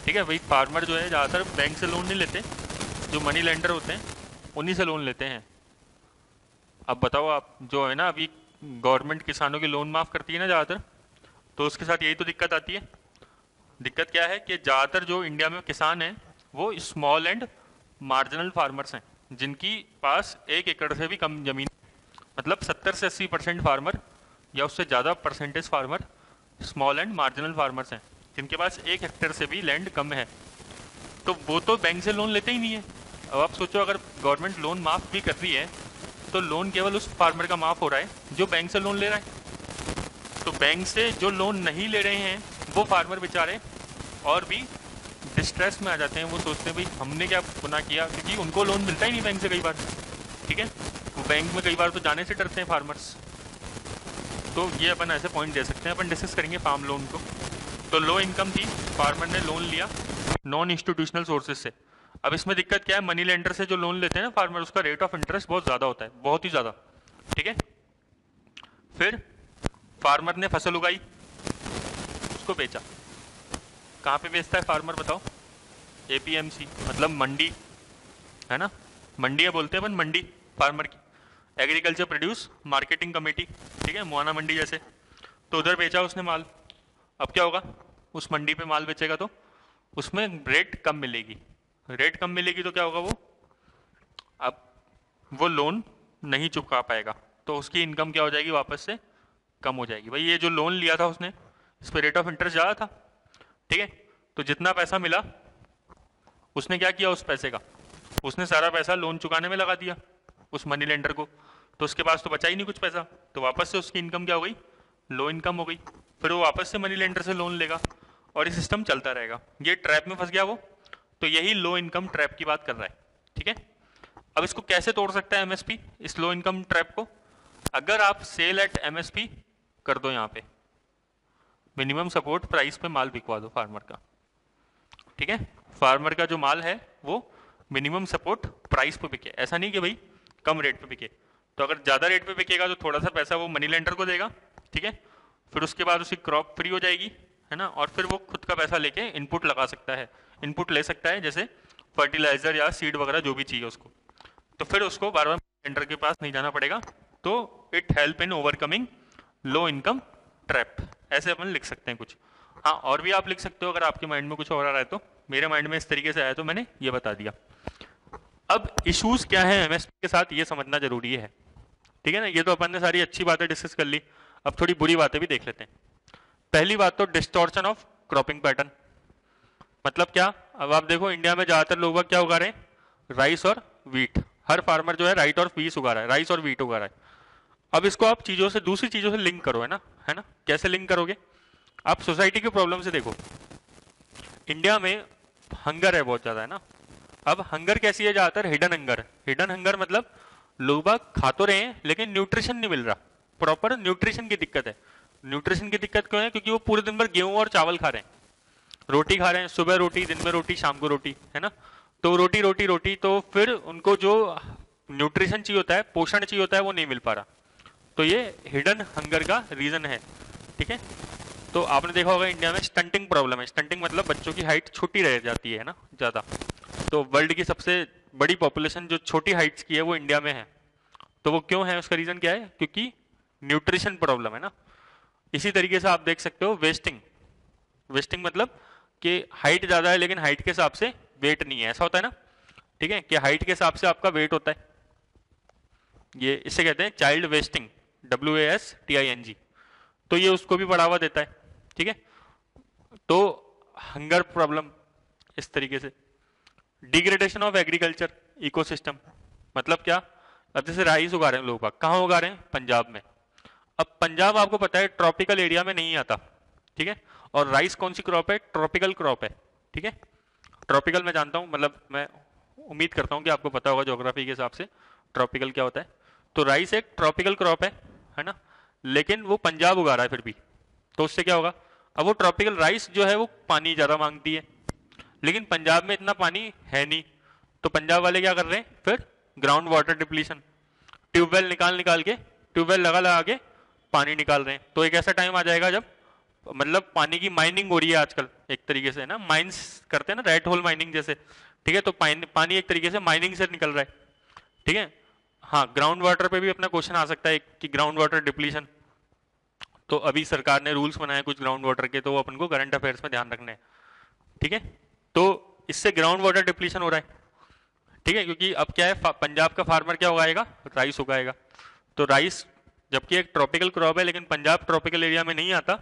ठीक है। भाई फार्मर जो है ज़्यादातर बैंक से लोन नहीं लेते, जो मनी लेंडर होते हैं उन्हीं से लोन लेते हैं। अब बताओ आप, जो है ना अभी गवर्नमेंट किसानों के लोन माफ़ करती है ना ज़्यादातर, तो उसके साथ यही तो दिक्कत आती है। दिक्कत क्या है कि ज़्यादातर जो इंडिया में किसान हैं वो स्मॉल एंड मार्जिनल फार्मर्स हैं, जिनकी पास 1 एकड़ से भी कम ज़मीन, मतलब 70 से 80% फार्मर या उससे ज़्यादा percentage farmer small and marginal farmers हैं, जिनके पास 1 हेक्टेयर से भी लैंड कम है। तो वो तो बैंक से लोन लेते ही नहीं है। अब आप सोचो, अगर गवर्नमेंट लोन माफ़ भी कर रही है तो लोन केवल उस फार्मर का माफ़ हो रहा है जो बैंक से लोन ले रहा है। तो बैंक से जो लोन नहीं ले रहे हैं वो फार्मर बेचारे और भी डिस्ट्रेस में आ जाते हैं। वो सोचते हैं भाई हमने क्या गुनाह किया, क्योंकि उनको लोन मिलता ही नहीं बैंक से कई बार, ठीक है। वो बैंक में कई बार तो जाने से डरते हैं फार्मर्स। तो ये अपन ऐसे पॉइंट दे सकते हैं। अपन डिस्कस करेंगे फार्म लोन को। तो लो इनकम थी, फार्मर ने लोन लिया नॉन इंस्टीट्यूशनल सोर्सेज से। अब इसमें दिक्कत क्या है, मनी लेंडर से जो लोन लेते हैं ना फार्मर, उसका रेट ऑफ इंटरेस्ट बहुत ज़्यादा होता है, बहुत ही ज़्यादा, ठीक है। फिर फार्मर ने फसल उगाई, उसको बेचा। कहाँ पे बेचता है फार्मर बताओ? एपीएमसी, मतलब मंडी, है ना। मंडी बोलते हैं अपन, मंडी फार्मर की, एग्रीकल्चर प्रोड्यूस मार्केटिंग कमेटी, ठीक है, मुआना मंडी जैसे। तो उधर बेचा उसने माल। अब क्या होगा, उस मंडी पे माल बेचेगा तो उसमें रेट कम मिलेगी। रेट कम मिलेगी तो क्या होगा, अब वो लोन नहीं चुका पाएगा, तो उसकी इनकम क्या हो जाएगी, वापस से कम हो जाएगी। भाई ये जो लोन लिया था उसने, इस पर रेट ऑफ इंटरेस्ट ज़्यादा था, ठीक है। तो जितना पैसा मिला उसने क्या किया, उस पैसे का उसने सारा पैसा लोन चुकाने में लगा दिया उस मनी लेंडर को। तो उसके पास तो बचा ही नहीं कुछ पैसा, तो वापस से उसकी इनकम क्या हो गई, लो इनकम हो गई। फिर वो वापस से मनी लेंडर से लोन लेगा और ये सिस्टम चलता रहेगा। ये ट्रैप में फंस गया वो, तो यही लो इनकम ट्रैप की बात कर रहा है, ठीक है। अब इसको कैसे तोड़ सकता है एमएसपी, इस लो इनकम ट्रैप को? अगर आप सेल एट एमएसपी कर दो, यहाँ पे मिनिमम सपोर्ट प्राइस पे माल बिकवा दो फार्मर का, ठीक है। फार्मर का जो माल है वो मिनिमम सपोर्ट प्राइस पे बिके, ऐसा नहीं कि भाई कम रेट पे बिके। तो अगर ज़्यादा रेट पे बिकेगा तो थोड़ा सा पैसा वो मनी लेंडर को देगा, ठीक है। फिर उसके बाद उसकी क्रॉप फ्री हो जाएगी, है ना, और फिर वो खुद का पैसा लेके इनपुट लगा सकता है, इनपुट ले सकता है, जैसे फर्टिलाइजर या सीड वगैरह जो भी चाहिए उसको। तो फिर उसको बार बार लेंडर के पास नहीं जाना पड़ेगा। तो it help in overcoming low income trap, ऐसे अपन लिख सकते हैं कुछ। हाँ, और भी आप लिख सकते हो अगर आपके माइंड में कुछ और आ रहा है तो। मेरे माइंड में इस तरीके से आया तो मैंने ये बता दिया। अब इश्यूज क्या है एमएसपी के साथ, ये समझना जरूरी है, ठीक है ना। ये तो अपन ने सारी अच्छी बातें डिस्कस कर ली, अब थोड़ी बुरी बातें भी देख लेते हैं। पहली बात तो डिस्टॉर्शन ऑफ क्रॉपिंग पैटर्न। मतलब क्या, अब आप देखो इंडिया में ज्यादातर लोग क्या उगा रहे हैं, राइस और वीट, हर फार्मर जो है राइट और वीट उगा रहा है, राइस और वीट उगा रहा है। अब इसको आप चीजों से, दूसरी चीजों से लिंक करो, है ना, कैसे लिंक करोगे? आप सोसाइटी की प्रॉब्लम से देखो। इंडिया में हंगर है बहुत ज्यादा, है ना। अब हंगर कैसी है? ज्यादातर हिडन हंगर। हिडन हंगर मतलब लोग बाग खा तो रहे हैं लेकिन न्यूट्रिशन नहीं मिल रहा, प्रॉपर न्यूट्रिशन की दिक्कत है। न्यूट्रिशन की दिक्कत क्यों है? क्योंकि वो पूरे दिन भर गेहूं और चावल खा रहे हैं, रोटी खा रहे हैं, सुबह रोटी, दिन में रोटी, शाम को रोटी, है ना। तो रोटी रोटी रोटी, तो फिर उनको जो न्यूट्रिशन चाहिए होता है, पोषण चाहिए होता है, वो नहीं मिल पा रहा। तो ये हिडन हंगर का रीजन है, ठीक है। तो आपने देखा होगा इंडिया में स्टंटिंग प्रॉब्लम है। स्टंटिंग मतलब बच्चों की हाइट छोटी रह जाती है ना, ज्यादा। तो वर्ल्ड की सबसे बड़ी पॉपुलेशन जो छोटी हाइट्स की है वो इंडिया में है। तो वो क्यों है? उसका रीजन क्या है? क्योंकि न्यूट्रिशन प्रॉब्लम है ना। इसी तरीके से आप देख सकते हो वेस्टिंग। वेस्टिंग मतलब कि हाइट ज्यादा है लेकिन हाइट के हिसाब से वेट नहीं है, ऐसा होता है ना, ठीक है, कि हाइट के हिसाब से आपका वेट होता है। ये इसे कहते हैं चाइल्ड वेस्टिंग, WASTING। तो ये उसको भी बढ़ावा देता है, ठीक है। तो हंगर प्रॉब्लम इस तरीके से। डिग्रेडेशन ऑफ एग्रीकल्चर इकोसिस्टम मतलब क्या? अब जैसे राइस उगा रहे हैं लोग, कहाँ उगा रहे हैं? पंजाब में। अब पंजाब आपको पता है ट्रॉपिकल एरिया में नहीं आता, ठीक है। और राइस कौन सी क्रॉप है? ट्रॉपिकल क्रॉप है, ठीक है। ट्रॉपिकल मैं जानता हूं, मतलब मैं उम्मीद करता हूं कि आपको पता होगा ज्योग्राफी के हिसाब से ट्रॉपिकल क्या होता है। तो राइस एक ट्रॉपिकल क्रॉप है ना, लेकिन वो पंजाब उगा रहा है फिर भी। तो उससे क्या होगा? अब वो ट्रॉपिकल राइस जो है वो पानी ज्यादा मांगती है, लेकिन पंजाब में इतना पानी है नहीं। तो पंजाब वाले क्या कर रहे हैं फिर? ग्राउंड वाटर डिप्लीशन, ट्यूबवेल निकाल निकाल के, ट्यूबवेल लगा लगा के पानी निकाल रहे हैं। तो एक ऐसा टाइम आ जाएगा जब, मतलब पानी की माइनिंग हो रही है आजकल एक तरीके से ना, माइंस करते हैं ना, रेड होल माइनिंग जैसे, ठीक है। तो पानी एक तरीके से माइनिंग से निकल रहा है, ठीक है। हाँ, ग्राउंड वाटर पे भी अपना क्वेश्चन आ सकता है कि ग्राउंड वाटर डिप्लीशन। तो अभी सरकार ने रूल्स बनाए कुछ ग्राउंड वाटर के, तो वो अपन को करंट अफेयर्स में ध्यान रखने हैं, ठीक है। तो इससे ग्राउंड वाटर डिप्लीशन हो रहा है, ठीक है। क्योंकि अब क्या है, पंजाब का फार्मर क्या उगाएगा? राइस उगाएगा। तो राइस जबकि एक ट्रॉपिकल क्रॉप है, लेकिन पंजाब ट्रॉपिकल एरिया में नहीं आता,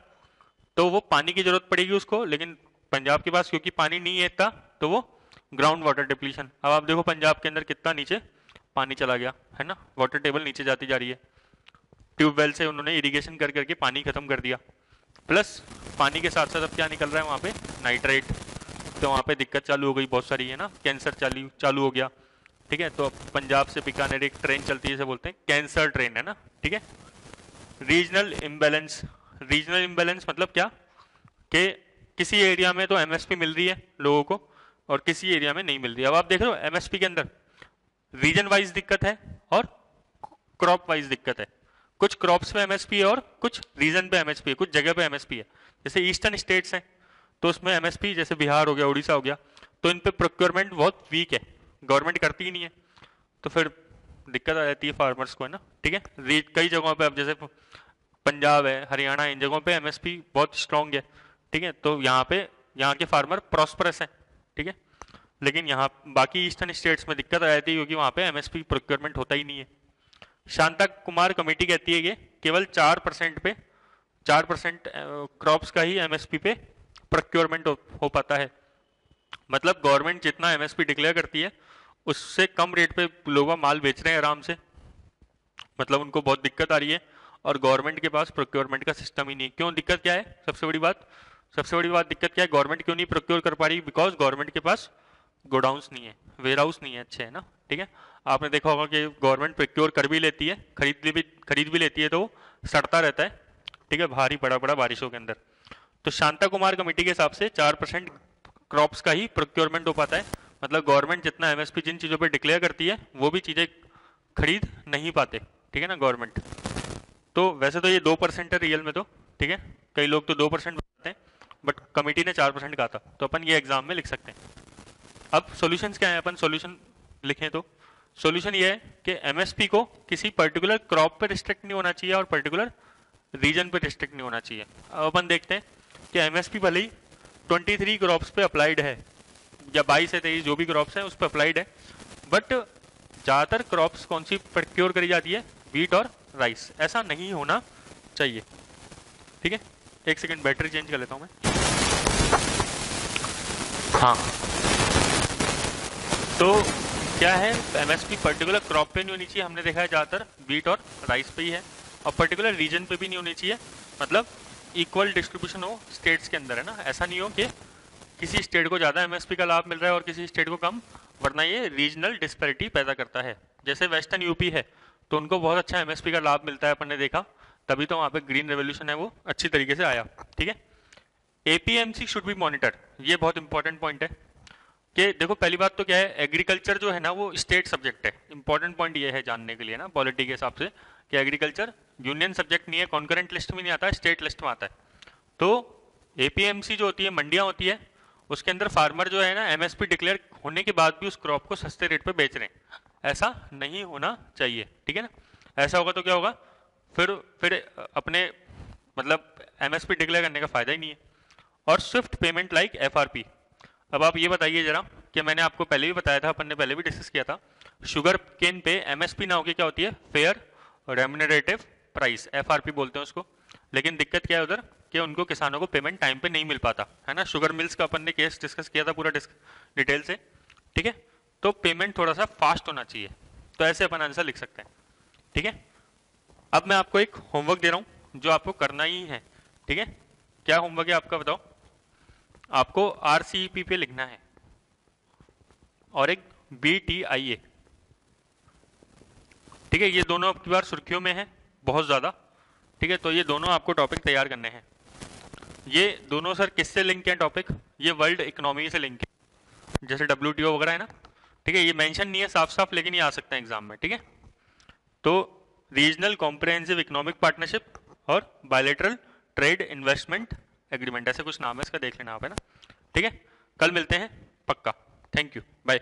तो वो पानी की जरूरत पड़ेगी उसको, लेकिन पंजाब के पास क्योंकि पानी नहीं है इतना, तो वो ग्राउंड वाटर डिप्लीशन। अब आप देखो पंजाब के अंदर कितना नीचे पानी चला गया, है ना, वाटर टेबल नीचे जाती जा रही है। ट्यूबवेल से उन्होंने इरिगेशन कर करके पानी खत्म कर दिया, प्लस पानी के साथ साथ अब क्या निकल रहा है वहां पे? नाइट्रेट। तो वहां पे दिक्कत चालू हो गई बहुत सारी, है ना, कैंसर चालू हो गया, ठीक है। तो अब पंजाब से बीकानेर एक ट्रेन चलती है, इसे बोलते हैं कैंसर ट्रेन, है ना, ठीक है। Regional imbalance. रीजनल इम्बैलेंस मतलब क्या? कि किसी एरिया में तो MSP मिल रही है लोगों को और किसी एरिया में नहीं मिल रही है। अब आप देख रहे हो MSP के अंदर रीजन वाइज दिक्कत है और क्रॉप वाइज दिक्कत है। कुछ क्रॉप्स पे MSP है और कुछ रीजन पे MSP है, कुछ जगह पे MSP है। जैसे ईस्टर्न स्टेट्स हैं तो उसमें MSP, जैसे बिहार हो गया, उड़ीसा हो गया, तो इन पे प्रोक्योरमेंट बहुत वीक है, गवर्नमेंट करती ही नहीं है, तो फिर दिक्कत आ जाती है फार्मर्स को, है ना, ठीक है। कई जगहों पे अब जैसे पंजाब है, हरियाणा, इन जगहों पे MSP बहुत स्ट्रांग है, ठीक है। तो यहाँ के फार्मर प्रॉस्परस हैं, ठीक है। लेकिन यहाँ बाकी ईस्टर्न स्टेट्स में दिक्कत आ जाती है क्योंकि वहाँ पे MSP प्रोक्योरमेंट होता ही नहीं है। शांता कुमार कमेटी कहती है कि केवल 4% पे 4% क्रॉप्स का ही MSP पे प्रोक्योरमेंट हो पाता है। मतलब गवर्नमेंट जितना MSP डिक्लेयर करती है उससे कम रेट पे लोग माल बेच रहे हैं आराम से, मतलब उनको बहुत दिक्कत आ रही है और गवर्नमेंट के पास प्रोक्योरमेंट का सिस्टम ही नहीं। क्यों दिक्कत क्या है? सबसे बड़ी बात दिक्कत क्या है? गवर्नमेंट क्यों नहीं प्रोक्योर कर पा रही? बिकॉज गवर्नमेंट के पास गोडाउंस नहीं है, वेयर हाउस नहीं है अच्छे, है ना, ठीक है। आपने देखा होगा कि गवर्नमेंट प्रोक्योर कर भी लेती है, खरीद भी लेती है, तो सड़ता रहता है, ठीक है, भारी बड़ा बड़ा बारिशों के अंदर। तो शांता कुमार कमेटी के हिसाब से 4% क्रॉप्स का ही प्रोक्योरमेंट हो पाता है। मतलब गवर्नमेंट जितना MSP जिन चीजों पे डिक्लेयर करती है वो भी चीजें खरीद नहीं पाते, ठीक है ना, गवर्नमेंट। तो वैसे तो ये 2% है रियल में, तो ठीक है, कई लोग तो 2% बताते हैं, बट कमेटी ने 4% कहा था, तो अपन ये एग्जाम में लिख सकते हैं। अब सॉल्यूशंस क्या है? अपन सॉल्यूशन लिखें तो सॉल्यूशन ये है कि MSP को किसी पर्टिकुलर क्रॉप पे रिस्ट्रिक्ट नहीं होना चाहिए और पर्टिकुलर रीजन पे रिस्ट्रिक्ट नहीं होना चाहिए। अब अपन देखते हैं कि MSP भले ही 23 क्रॉप्स पे अप्लाइड है या 22 से 23 जो भी क्रॉप्स है उस पर अप्लाइड है, बट ज्यादातर क्रॉप्स कौन सी प्रोक्योर करी जाती है? व्हीट और राइस। ऐसा नहीं होना चाहिए, ठीक है। एक सेकंड बैटरी चेंज कर लेता हूं मैं। हाँ, तो क्या है, एमएसपी पर्टिकुलर क्रॉप पे नहीं होनी चाहिए, हमने देखा है ज़्यादातर व्हीट और राइस पे ही है, और पर्टिकुलर रीजन पे भी नहीं होनी चाहिए, मतलब इक्वल डिस्ट्रीब्यूशन हो स्टेट्स के अंदर, है ना। ऐसा नहीं हो कि किसी स्टेट को ज़्यादा एमएसपी का लाभ मिल रहा है और किसी स्टेट को कम, वरना ये रीजनल डिस्पैरिटी पैदा करता है। जैसे वेस्टर्न यूपी है तो उनको बहुत अच्छा एमएसपी का लाभ मिलता है, अपन ने देखा, तभी तो वहाँ पे ग्रीन रेवोल्यूशन है वो अच्छी तरीके से आया। ठीक है, एपीएमसी शुड बी मॉनिटर, ये बहुत इंपॉर्टेंट पॉइंट है कि देखो पहली बात तो क्या है, एग्रीकल्चर जो है ना वो स्टेट सब्जेक्ट है। इंपॉर्टेंट पॉइंट ये है जानने के लिए ना पॉलिटी के हिसाब से कि एग्रीकल्चर यूनियन सब्जेक्ट नहीं है, कॉन्करेंट लिस्ट में नहीं आता है, स्टेट लिस्ट में आता है। तो एपीएमसी जो होती है, मंडियां होती है, उसके अंदर फार्मर जो है ना एमएसपी डिक्लेयर होने के बाद भी उस क्रॉप को सस्ते रेट पे बेच रहे हैं, ऐसा नहीं होना चाहिए। ठीक है ना, ऐसा होगा तो क्या होगा, फिर अपने मतलब एमएसपी डिक्लेयर करने का फायदा ही नहीं है। और स्विफ्ट पेमेंट लाइक एफआरपी। अब आप ये बताइए जरा कि मैंने आपको पहले भी बताया था, अपन ने पहले भी डिस्कस किया था, शुगर केन पे एमएसपी ना होके क्या होती है, फेयर रेम्यूनरेटिव प्राइस, एफआरपी बोलते हैं उसको। लेकिन दिक्कत क्या है उधर कि उनको किसानों को पेमेंट टाइम पे नहीं मिल पाता है ना। शुगर मिल्स का अपन ने केस डिस्कस किया था पूरा डिटेल से। ठीक है, तो पेमेंट थोड़ा सा फास्ट होना चाहिए, तो ऐसे अपन आंसर लिख सकते हैं। ठीक है, अब मैं आपको एक होमवर्क दे रहा हूं जो आपको करना ही है। ठीक है, क्या होमवर्क है आपका बताओ। आपको आरसीईपी पे लिखना है और एक बीटीआईए। ठीक है, ये दोनों अब की बार सुर्खियों में है बहुत ज्यादा। ठीक है, तो ये दोनों आपको टॉपिक तैयार करने हैं। ये दोनों सर किससे लिंक है टॉपिक, ये वर्ल्ड इकोनॉमी से लिंक है, जैसे डब्ल्यूटीओ वगैरह है ना। ठीक है, ये मेंशन नहीं है साफ साफ, लेकिन ये आ सकता है एग्जाम में। ठीक है, तो रीजनल कॉम्प्रिहेंसिव इकोनॉमिक पार्टनरशिप और बायलैटरल ट्रेड इन्वेस्टमेंट एग्रीमेंट, ऐसे कुछ नाम है इसका, देख लेना आप, है ना। ठीक है, कल मिलते हैं पक्का। Thank you, bye.